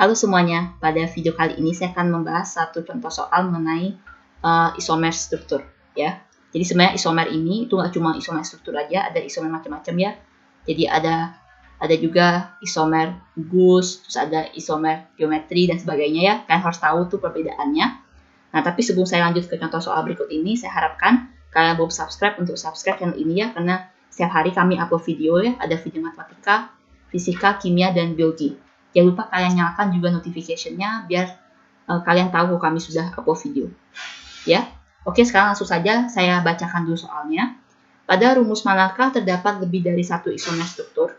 Halo semuanya, pada video kali ini saya akan membahas satu contoh soal mengenai isomer struktur ya. Jadi sebenarnya isomer ini itu nggak cuma isomer struktur aja, ada isomer macam-macam ya. Jadi ada juga isomer Gus, terus ada isomer geometri dan sebagainya ya. Kalian harus tahu tuh perbedaannya. Nah, tapi sebelum saya lanjut ke contoh soal berikut ini, saya harapkan kalian belum subscribe untuk subscribe channel ini ya, karena setiap hari kami upload video ya, ada video matematika, fisika, kimia, dan biologi. Jangan lupa kalian nyalakan juga notification-nya biar kalian tahu kami sudah upload video. Ya, oke, sekarang langsung saja saya bacakan dulu soalnya. Pada rumus manakah terdapat lebih dari satu isomer struktur?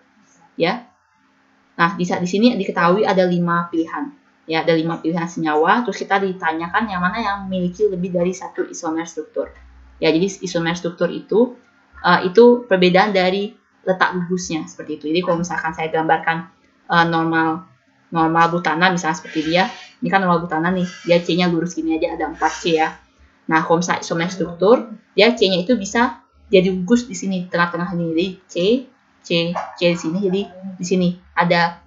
Ya. Nah, di sini diketahui ada 5 pilihan. Ya, ada 5 pilihan senyawa. Terus kita ditanyakan yang mana yang memiliki lebih dari satu isomer struktur. Ya, jadi isomer struktur itu perbedaan dari letak gugusnya seperti itu. Jadi kalau misalkan saya gambarkan normal butana misalnya seperti dia, ini kan normal butana nih, dia C-nya lurus gini aja, ada 4C ya. Nah, kalau misalnya isomer struktur, dia C-nya itu bisa jadi gugus di sini tengah-tengah ini, jadi C di sini, jadi di sini ada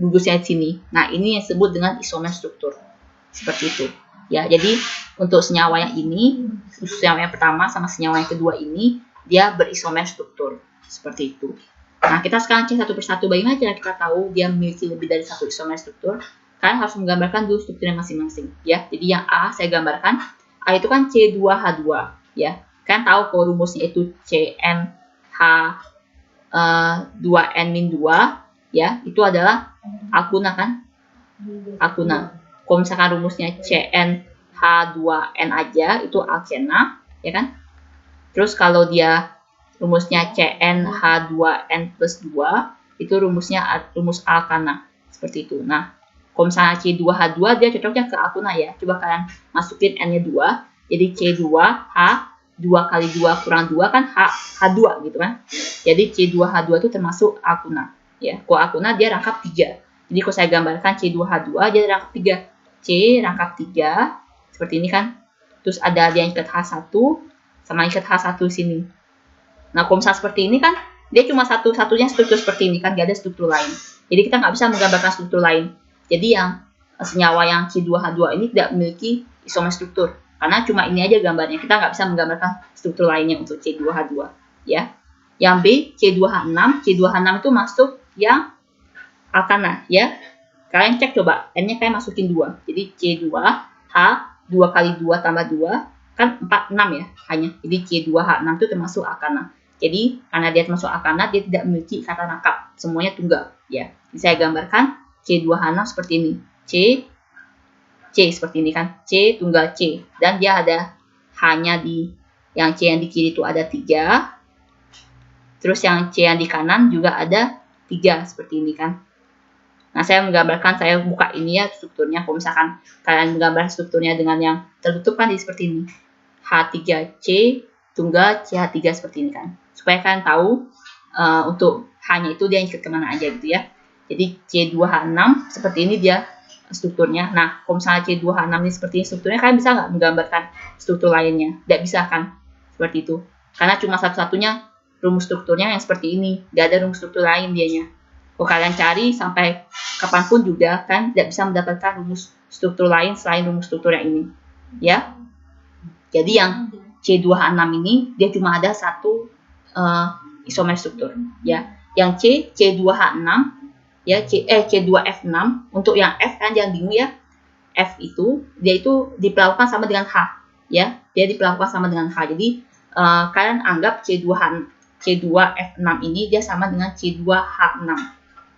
gugusnya di sini. Nah, ini yang disebut dengan isomer struktur seperti itu ya. Jadi untuk senyawa yang ini, senyawa yang pertama sama senyawa yang kedua ini, dia berisomer struktur seperti itu. Nah, kita sekarang cek satu persatu. Bagaimana cara kita tahu dia memiliki lebih dari satu isomer struktur? Kalian harus menggambarkan dulu strukturnya masing-masing ya. Jadi yang A saya gambarkan, A itu kan C2H2 ya. Kalian tahu kalau rumusnya itu CnH2n-2 ya, itu adalah alkuna kan? Alkuna. Kalau misalkan rumusnya CnH2n aja, itu alkena ya kan? Terus kalau dia rumusnya CnH2n plus 2, itu rumus alkana. Seperti itu. Nah, kalau misalnya C2H2, dia cocoknya ke alkana ya. Coba kalian masukin N-nya 2. Jadi C2H, 2 kali 2 kurang 2 kan H2 gitu kan. Jadi C2H2 itu termasuk alkana. Ya, kalau alkana dia rangkap 3. Jadi kalau saya gambarkan C2H2, dia rangkap 3. C rangkap 3. Seperti ini kan. Terus ada dia ikat H1 sama ikat H1 sini. Nah, kalau misalnya seperti ini kan, dia cuma satu-satunya struktur seperti ini kan, gak ada struktur lain. Jadi kita nggak bisa menggambarkan struktur lain. Jadi yang senyawa yang C2H2 ini tidak memiliki isomer struktur. Karena cuma ini aja gambarnya, kita nggak bisa menggambarkan struktur lainnya untuk C2H2. Ya. Yang B, C2H6. C2H6 itu masuk yang alkana ya. Kalian cek coba, N-nya kalian masukin 2. Jadi C2H, 2 kali 2 tambah 2, kan 4, 6 ya hanya. Jadi C2H6 itu termasuk alkana. Jadi karena dia termasuk alkana, dia tidak memiliki ikatan rangkap, semuanya tunggal ya. Jadi saya gambarkan C2H6 seperti ini. C seperti ini kan. C tunggal C, dan dia ada hanya di yang C yang di kiri itu ada 3. Terus yang C yang di kanan juga ada 3 seperti ini kan. Nah, saya menggambarkan, saya buka ini ya strukturnya. Kalau misalkan kalian menggambar strukturnya dengan yang tertutup kan seperti ini. H3C tunggal CH3 seperti ini kan. Supaya kalian tahu untuk H-nya itu dia ikut kemana aja gitu ya. Jadi C2H6 seperti ini dia strukturnya. Nah, kalau misalnya C2H6 ini seperti ini strukturnya, kalian bisa nggak menggambarkan struktur lainnya? Tidak bisa kan? Seperti itu. Karena cuma satu-satunya rumus strukturnya yang seperti ini. Tidak ada rumus struktur lain dianya. Kalau kalian cari sampai kapanpun juga kan tidak bisa mendapatkan rumus struktur lain selain rumus struktur yang ini. Ya. Jadi yang C2H6 ini dia cuma ada satu isomer struktur ya. Yang C2H6 ya, C2F6. Untuk yang F kan jangan bingung ya. F itu dia itu diperlakukan sama dengan H ya. Dia diperlakukan sama dengan H. Jadi kalian anggap C2F6 ini dia sama dengan C2H6.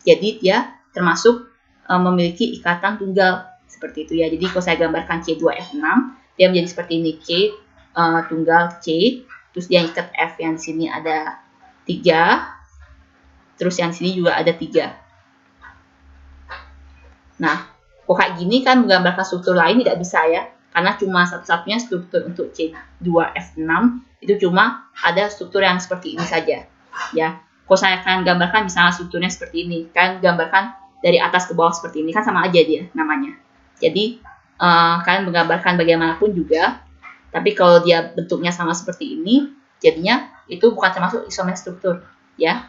Jadi dia termasuk memiliki ikatan tunggal seperti itu ya. Jadi kalau saya gambarkan C2F6, dia menjadi seperti ini. C tunggal C, terus dia ikat F yang di sini ada 3, terus yang di sini juga ada 3. Nah, kok kayak gini kan menggambarkan struktur lain tidak bisa ya, karena cuma satu-satunya struktur untuk C2F6 itu cuma ada struktur yang seperti ini saja ya. Kalau saya akan gambarkan misalnya strukturnya seperti ini, kan gambarkan dari atas ke bawah seperti ini kan sama aja dia namanya. Jadi kalian menggambarkan bagaimanapun juga, tapi kalau dia bentuknya sama seperti ini, jadinya itu bukan termasuk isomer struktur ya.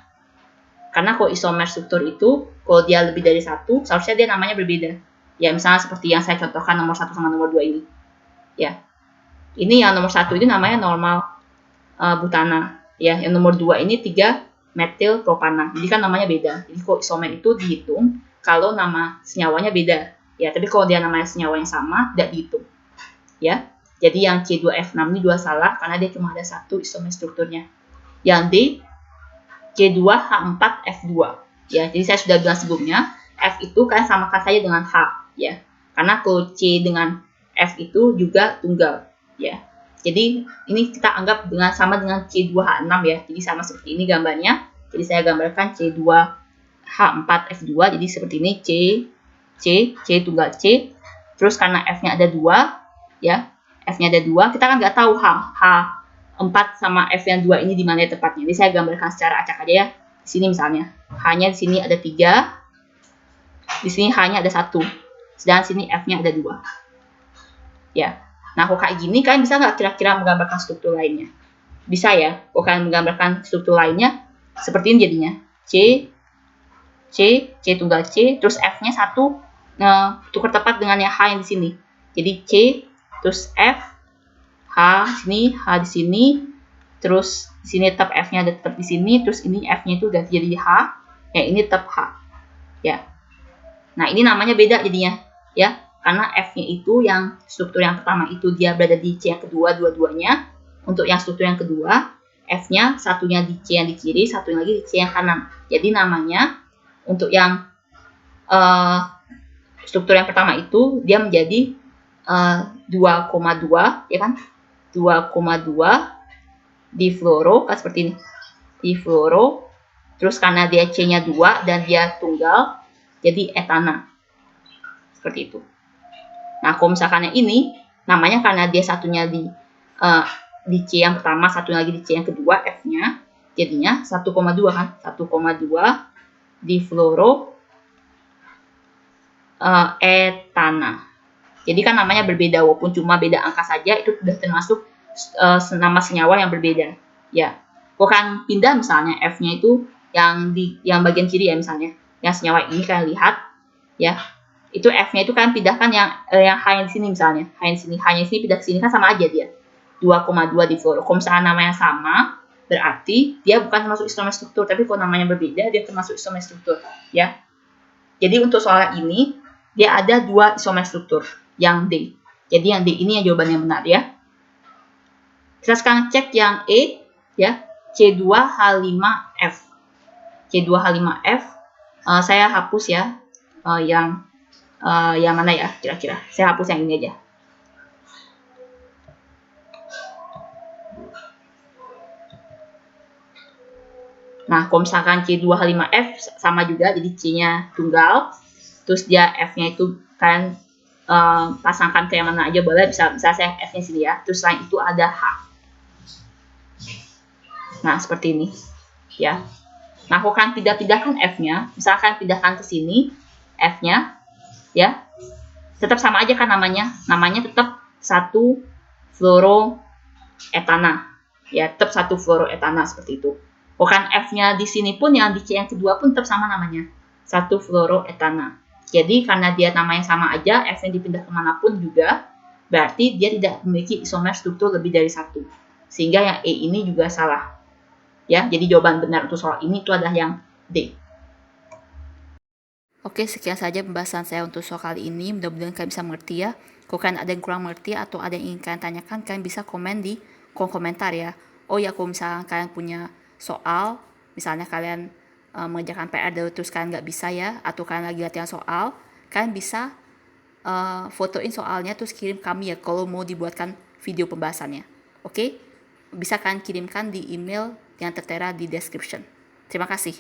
Karena kalau isomer struktur itu, kalau dia lebih dari satu, seharusnya dia namanya berbeda. Ya, misalnya seperti yang saya contohkan nomor 1 sama nomor 2 ini. Ya, ini yang nomor 1 ini namanya normal butana. Ya, yang nomor 2 ini 3 metil propana. Jadi kan namanya beda. Jadi kalau isomer itu dihitung kalau nama senyawanya beda. Ya, tapi kalau dia namanya senyawanya sama, tidak dihitung. Ya, jadi yang C2F6 ini 2 salah karena dia cuma ada satu isomer strukturnya. Yang D, C2H4F2. Ya, jadi saya sudah bilang sebelumnya, F itu kan samakan saja dengan H. Ya, karena kalau C dengan F itu juga tunggal. Ya, jadi ini kita anggap sama dengan C2H6 ya. Jadi sama seperti ini gambarnya. Jadi saya gambarkan C2H4F2. Jadi seperti ini C tunggal C. Terus karena F-nya ada 2, ya. F-nya ada 2, kita kan nggak tahu H4 sama F yang 2 ini di mana tepatnya. Jadi saya gambarkan secara acak aja ya. Di sini misalnya. H-nya di sini ada 3. Di sini H-nya ada 1. Sedangkan sini F-nya ada 2. Ya. Nah, kalau kayak gini, kalian bisa nggak kira-kira menggambarkan struktur lainnya? Bisa ya. Kalau kalian menggambarkan struktur lainnya, seperti ini jadinya. C tunggal C, terus F-nya 1, tukar tepat dengan yang H yang di sini. Jadi C, terus F, H di sini, terus di sini tetap F-nya ada tetap di sini, terus ini F-nya itu ganti jadi H, ya ini tetap H. Ya. Nah, ini namanya beda jadinya, ya. Karena F-nya itu yang struktur yang pertama itu dia berada di C yang kedua dua-duanya. Untuk yang struktur yang kedua, F-nya satunya di C yang di kiri, satunya lagi di C yang kanan. Jadi namanya untuk yang struktur yang pertama itu dia menjadi 2,2 ya kan? 2,2 di fluoro kan seperti ini. Di fluoro, terus karena dia C-nya 2 dan dia tunggal, jadi etana. Seperti itu. Nah, kalau misalkan yang ini, namanya karena dia satunya di C yang pertama, satunya lagi di C yang kedua, F-nya, jadinya 1,2 kan? 1,2 di fluoro etana. Jadi kan namanya berbeda, walaupun cuma beda angka saja, itu sudah termasuk nama senyawa yang berbeda. Ya, bukan pindah misalnya F-nya itu yang bagian kiri ya misalnya, yang senyawa ini kalian lihat, ya. Itu F-nya itu kan pindahkan yang H yang di sini misalnya. H yang di sini pindah ke sini kan sama aja dia. 2,2 di fluoro. Kalau misalnya namanya sama, berarti dia bukan termasuk isomer struktur, tapi kalau namanya berbeda, dia termasuk isomer struktur. Ya. Jadi untuk soal ini, dia ada 2 isomer struktur, yang D. Jadi yang D ini yang jawabannya benar ya. Kita sekarang cek yang E, ya. C2H5F. C2H5F, saya hapus ya, yang mana ya kira-kira. Saya hapus yang ini aja. Nah, kalau misalkan C2H5F sama juga, jadi C-nya tunggal, terus dia F-nya itu kan pasangkan ke yang mana aja boleh, bisa saya F-nya sini ya, terus selain itu ada H. Nah, seperti ini, ya. Nah, kalau kan pindahkan F-nya, misalkan pindahkan ke sini, F-nya, ya, tetap sama aja kan namanya tetap 1 fluoroetana, ya, tetap 1 fluoroetana seperti itu. Bukan F-nya di sini pun yang di C yang kedua pun tetap sama namanya, 1 fluoroetana. Jadi karena dia namanya sama aja, F-nya dipindah kemanapun juga, berarti dia tidak memiliki isomer struktur lebih dari 1. Sehingga yang E ini juga salah. Ya, jadi jawaban benar untuk soal ini itu adalah yang D. Oke, sekian saja pembahasan saya untuk soal kali ini. Mudah-mudahan kalian bisa mengerti ya. Kalau kalian ada yang kurang mengerti atau ada yang ingin kalian tanyakan, kalian bisa komen di kolom komentar ya. Oh ya, kalau misalnya kalian punya soal, misalnya kalian mengerjakan PR terus kalian nggak bisa ya, atau kalian lagi latihan soal, kalian bisa fotoin soalnya terus kirim kami ya kalau mau dibuatkan video pembahasannya. Oke? Bisa kalian kirimkan di email yang tertera di description. Terima kasih.